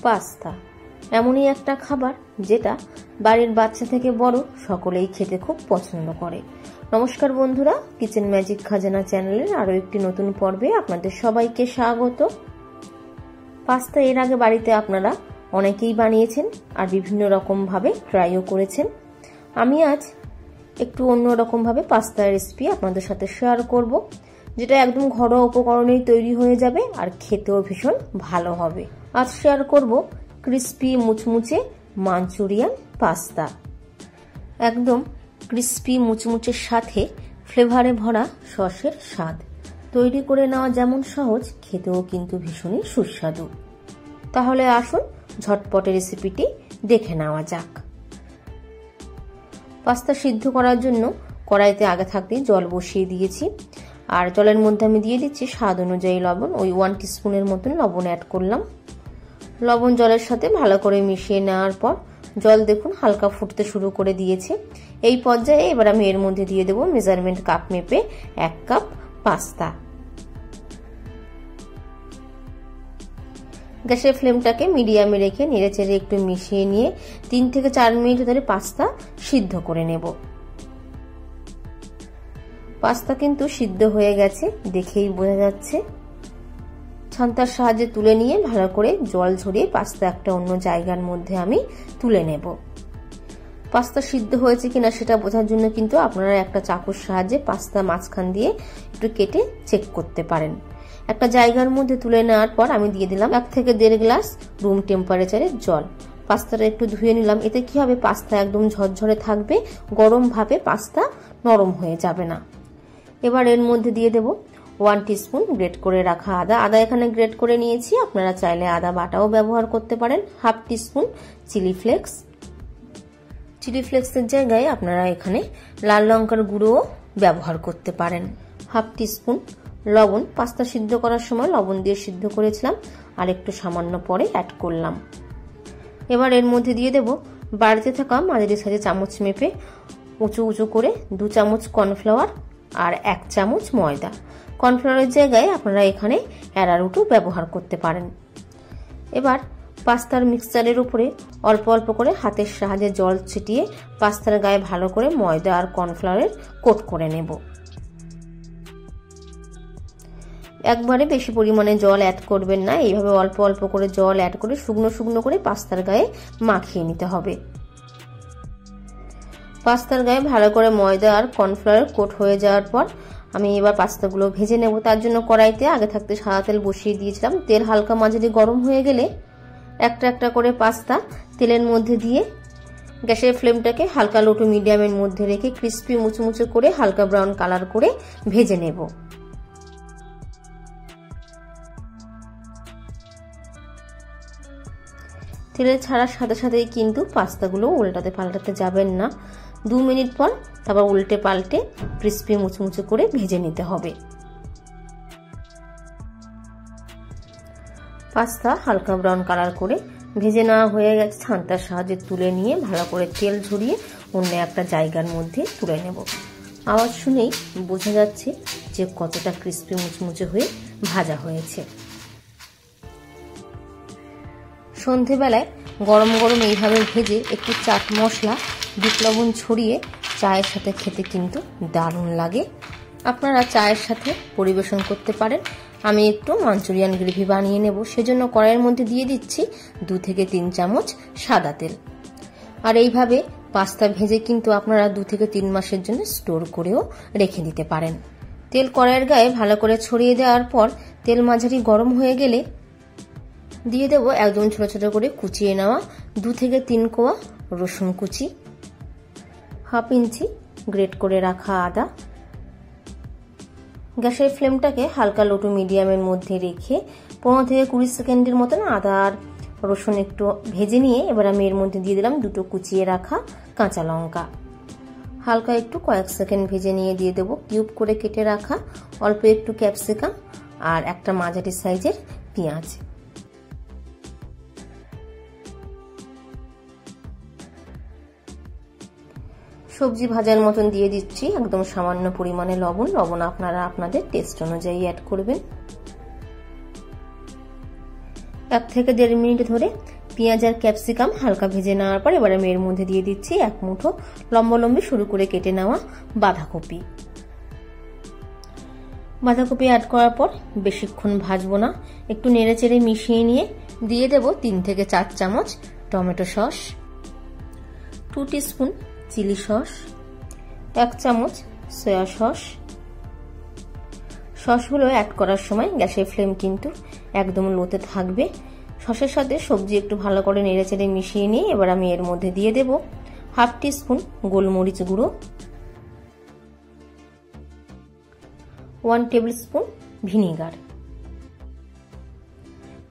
Pasta এমনই একটা খাবার যেটা বাড়ির বাচ্চা থেকে বড় সকলেই খেতে খুব পছন্দ করে। নমস্কার বন্ধুরা, কিচেন ম্যাজিক খাজানা চ্যানেলের আরো একটি নতুন পর্বে আপনাদের সবাইকে স্বাগত। পাস্তা এর আগে বাড়িতে আপনারা অনেকেই বানিয়েছেন আর বিভিন্ন রকম ভাবে ট্রাইও করেছেন। আমি আজ একটু অন্যরকম ভাবে পাস্তার রেসিপি আপনাদের সাথে শেয়ার করব, যেটা একদম ঘরোয়া উপকরণেই তৈরি হয়ে যাবে আর খেতেও ভীষণ ভালো হবে। আজ শেয়ার করব ক্রিস্পি মুচমুচে মাঞ্চুরিয়ান পাস্তা। একদম ক্রিস্পি মুচমুচের সাথে ফ্লেভারে ভরা সসের স্বাদ। তৈরি করে নেওয়া যেমন সহজ, খেতেও কিন্তু ভীষণই সুস্বাদু। তাহলে আসুন ঝটপটে রেসিপিটি দেখে নেওয়া যাক। পাস্তা সিদ্ধ করার জন্য কড়াইতে আগে থাকতে জল বসিয়ে দিয়েছি, আর জলের মধ্যে আমি দিয়ে দিচ্ছি স্বাদ অনুযায়ী লবণ। ওই 1 টিস্পুনের মতন লবণ অ্যাড করলাম। লবণ জলের সাথে ভালো করে মিশিয়ে নেওয়ার পর জল দেখুন হালকা ফুটতে শুরু করে দিয়েছে। এই পর্যায়ে এবার আমি এর মধ্যে দিয়ে দেবো মেজারমেন্ট কাপ মেপে 1 কাপ পাস্তা। গ্যাসের ফ্লেমটাকে মিডিয়ামে রেখে নেড়েচেড়ে একটু মিশিয়ে নিয়ে 3 থেকে 4 মিনিট ধরে পাস্তা সিদ্ধ করে নেব। পাস্তা কিন্তু সিদ্ধ হয়ে গেছে, দেখেই বোঝা যাচ্ছে। ছান্তার সাহায্যে তুলে নিয়ে ভালো করে জল ঝরিয়ে পাস্তা একটা অন্য জায়গার মধ্যে আমি তুলে নেব। পাস্তা সিদ্ধ হয়েছে কিনা সেটা বোঝার জন্য কিন্তু আপনারা একটা চাকুর সাহায্যে পাস্তা মাঝখান দিয়ে একটু কেটে চেক করতে পারেন। একটা জায়গার মধ্যে তুলে নেওয়ার পর আমি দিয়ে দিলাম 1 থেকে 1.5 গ্লাস রুম টেম্পারেচারের জল। পাস্তাটা একটু ধুয়ে নিলাম। এতে কি হবে, পাস্তা একদম ঝরঝরে থাকবে, গরম ভাবে পাস্তা নরম হয়ে যাবে না। এবার এর মধ্যে দিয়ে দেব 1 টিস্পুন গ্রেট করে রাখা আদা। আদা এখানে গ্রেট করে নিয়েছি, আপনারা চাইলে আদা বাটাও ব্যবহার করতে পারেন। 1/2 টিস্পুন চিলি ফ্লেক্স। চিলি ফ্লেক্সের জায়গায় আপনারা এখানে লাল লঙ্কার গুঁড়োও ব্যবহার করতে পারেন। 1/2 টিস্পুন লবণ। পাস্তা সিদ্ধ করার সময় লবণ দিয়ে সিদ্ধ করেছিলাম, আর একটু সামান্য পরে অ্যাড করলাম। এবার এর মধ্যে দিয়ে দেব বাড়িতে থাকা মাঝারি সাইজে চামচ মেপে উঁচু উঁচু করে 2 চামচ কর্নফ্লাওয়ার আর 1 চামচ ময়দা। কর্নফ্লাওয়ারের জায়গায় আপনারা এখানে অ্যারারুটও ব্যবহার করতে পারেন। এবার পাস্তার মিক্সচারের উপরে অল্প অল্প করে হাতের সাহায্যে জল ছিটিয়ে পাস্তার গায়ে ভালো করে ময়দা আর কর্নফ্লাওয়ারের কোট করে নেব। একবারে বেশি পরিমাণে জল অ্যাড করবেন না, এইভাবে অল্প অল্প করে জল অ্যাড করে শুকনো শুকনো করে পাস্তার গায়ে মাখিয়ে নিতে হবে। পাস্তার গায়ে ভালো করে ময়দা আর কর্নফ্লাওয়ার কোট হয়ে যাওয়ার পর আমি এবার পাস্তাগুলো ভেজে নেব। তার জন্য কড়াইতে আগে থাকতে সাদা তেল বসিয়ে দিয়েছিলাম। তেল হালকা মাঝারি গরম হয়ে গেলে একটা একটা করে পাস্তা তেলের মধ্যে দিয়ে গ্যাসের ফ্লেমটাকে হালকা লো টু মিডিয়ামের মধ্যে রেখে ক্রিস্পি মুচমুচে করে হালকা ব্রাউন কালার করে ভেজে নেব। তেলে ছাড়ার সাথে সাথেই কিন্তু পাস্তাগুলো উল্টাতে পাল্টাতে যাবেন না। 2 মিনিট পর তারপর উল্টে পাল্টে ক্রিস্পি মুচমুচে করে ভেজে নিতে হবে। পাস্তা হালকা ব্রাউন কালার করে ভেজে নেওয়া হয়ে গেছে। ছান্তার সাহায্যে তুলে নিয়ে ভালো করে তেল ঝরিয়ে অন্য একটা জায়গার মধ্যে তুলে নেব। আওয়াজ শুনেই বোঝা যাচ্ছে যে কতটা ক্রিস্পি মুচমুচে হয়ে ভাজা হয়েছে। সন্ধেবেলায় গরম গরম এইভাবে ভেজে একটু চাট মশলা, বিট লবণ ছড়িয়ে চায়ের সাথে খেতে কিন্তু দারুণ লাগে। আপনারা চায়ের সাথে পরিবেশন করতে পারেন। আমি একটু মাঞ্চুরিয়ান গ্রেভি বানিয়ে নেব, সেজন্য কড়াইয়ের মধ্যে দিয়ে দিচ্ছি 2 থেকে 3 চামচ সাদা তেল। আর এইভাবে পাস্তা ভেজে কিন্তু আপনারা 2 থেকে 3 মাসের জন্য স্টোর করেও রেখে দিতে পারেন। তেল কড়াইয়ের গায়ে ভালো করে ছড়িয়ে দেওয়ার পর তেল মাঝারি গরম হয়ে গেলে দিয়ে দেব একদম ছোট ছোট করে কুচিয়ে নেওয়া 2 থেকে 3 কোয়া রসুন কুচি, 1/2 ইঞ্চি গ্রেট করে রাখা আদা। গ্যাসের ফ্লেমটাকে হালকা লো টু মিডিয়ামের মধ্যে রেখে 15 থেকে 20 সেকেন্ডের মতন আদা আর রসুন একটু ভেজে নিয়ে এবার আমি এর মধ্যে দিয়ে দিলাম 2টো কুচিয়ে রাখা কাঁচা লঙ্কা। হালকা একটু কয়েক সেকেন্ড ভেজে নিয়ে দিয়ে দেবো কিউব করে কেটে রাখা অল্প একটু ক্যাপসিকাম আর একটা মাঝারি সাইজের পেঁয়াজ। সবজি ভাজার মতন দিয়ে দিচ্ছি একদম সামান্য পরিমাণে লবণ। লবণ আপনারা আপনাদের টেস্ট অনুযায়ী অ্যাড করবেন। 1 থেকে 1.5 মিনিট ধরে পেঁয়াজ আর ক্যাপসিকাম হালকা ভেজে নেওয়ার পর এবার আমি এর মধ্যে দিয়ে দিচ্ছি 1 মুঠো লম্বা সরু করে কেটে নেওয়া বাঁধাকপি। বাঁধাকপি অ্যাড করার পর বেশিক্ষণ ভাজবো না, একটু নেড়েচেড়ে মিশিয়ে নিয়ে দিয়ে দেব 3 থেকে 4 চামচ tomato sauce, 2 teaspoon chilli sauce, 1 চামচ সয়া সস। সসগুলো অ্যাড করার সময় গ্যাসের ফ্লেম কিন্তু একদম লোতে থাকবে। সসের সাথে সবজি একটু ভালো করে নেড়েচেড়ে মিশিয়ে নিয়ে এবার আমি এর মধ্যে দিয়ে দেব 1/2 টিস্পুন গোলমরিচ গুঁড়ো, 1 টেবিল স্পুন ভিনিগার।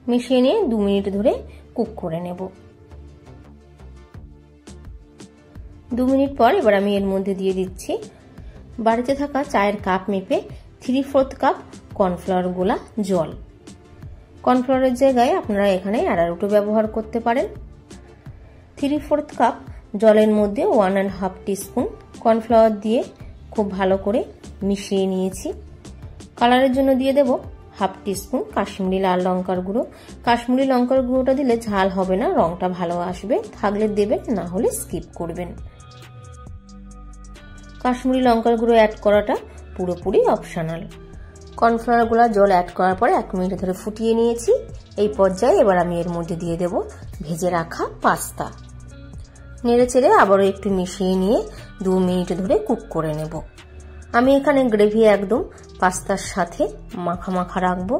মিশিয়ে নিয়ে 2 মিনিট ধরে কুক করে নেব। 2 মিনিট পর এবার আমি এর মধ্যে দিয়ে দিচ্ছি বাড়িতে থাকা চায়ের কাপ মেপে 3/4 কাপ কর্নফ্লাওয়ার গোলা জল। কর্নফ্লাওয়ারের জায়গায় আপনারা এখানে অ্যারারুটও ব্যবহার করতে পারেন। 3/4 কাপ জলের মধ্যে 1.5 টিস্পুন কর্নফ্লাওয়ার দিয়ে খুব ভালো করে মিশিয়ে নিয়েছি। কালারের জন্য দিয়ে দেব 1/2 টিস্পুন কাশ্মীরি লাল লঙ্কার গুঁড়ো। কাশ্মীরি লঙ্কার গুঁড়োটা দিলে ঝাল হবে না, রংটা ভালো আসবে, থাকলে দেবেন, না হলে স্কিপ করবেন। কাশ্মীরি লঙ্কার গুঁড়ো অ্যাড করাটা পুরোপুরি অপশনাল। কর্নফ্লাওয়ার গুলা জল অ্যাড করার পরে 1 মিনিট ধরে ফুটিয়ে নিয়েছি। এই পর্যায়ে এবার আমি এর মধ্যে দিয়ে দেব ভেজে রাখা পাস্তা। নেড়েচেড়ে আবারও একটু মিশিয়ে নিয়ে 2 মিনিট ধরে কুক করে নেব। আমি এখানে গ্রেভি একদম পাস্তার সাথে মাখা মাখা রাখবো।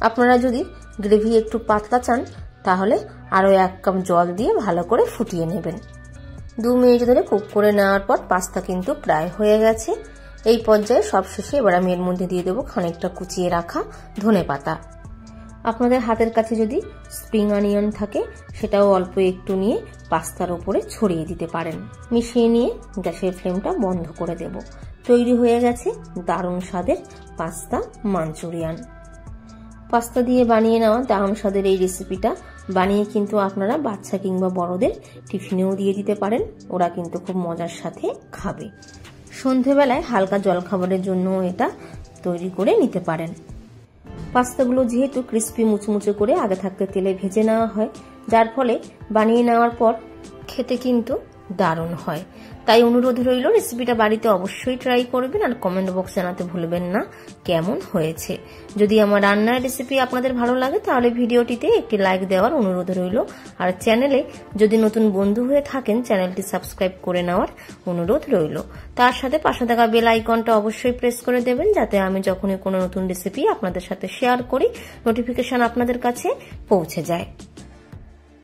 আপনারা যদি গ্রেভি একটু পাতলা চান তাহলে আরও 1 কাপ জল দিয়ে ভালো করে ফুটিয়ে নেবেন। 2 মিনিট ধরে কুক করে নেওয়ার পর পাস্তা কিন্তু প্রায় হয়ে গেছে। এই পর্যায়ে সবশেষে এবার আমি এর মধ্যে দিয়ে দেবো খানিকটা কুচিয়ে রাখা ধনেপাতা। আপনাদের হাতের কাছে যদি স্প্রিং অনিয়ন থাকে সেটাও অল্প একটু নিয়ে পাস্তার উপরে ছড়িয়ে দিতে পারেন। মিশিয়ে নিয়ে গ্যাসের ফ্লেমটা বন্ধ করে দেব। তৈরি হয়ে গেছে দারুণ স্বাদের পাস্তা মাঞ্চুরিয়ান। পাস্তা দিয়ে বানিয়ে নেওয়া দারুণ স্বাদের এই রেসিপিটা বানিয়ে কিন্তু আপনারা বাচ্চা কিংবা বড়দের টিফিনেও দিয়ে দিতে পারেন, ওরা কিন্তু খুব মজার সাথে খাবে। সন্ধেবেলায় হালকা জলখাবারের জন্য এটা তৈরি করে নিতে পারেন। পাস্তাগুলো যেহেতু ক্রিস্পি মুচমুচে করে আগে থাকতে তেলে ভেজে নেওয়া হয়, যার ফলে বানিয়ে নেওয়ার পর খেতে কিন্তু দারুণ হয়। তাই অনুরোধ রইল রেসিপিটা বাড়িতে অবশ্যই ট্রাই করবেন আর কমেন্ট বক্সে জানাতে ভুলবেন না কেমন হয়েছে। যদি আমার রান্নার রেসিপি আপনাদের ভালো লাগে তাহলে ভিডিওটিতে একটি লাইক দেওয়ার অনুরোধ রইল। আর চ্যানেলে যদি নতুন বন্ধু হয়ে থাকেন চ্যানেলটি সাবস্ক্রাইব করে নেওয়ার অনুরোধ রইল। তার সাথে পাশে থাকা বেল আইকনটা অবশ্যই প্রেস করে দেবেন যাতে আমি যখনই কোনো নতুন রেসিপি আপনাদের সাথে শেয়ার করি নোটিফিকেশন আপনাদের কাছে পৌঁছে যায়।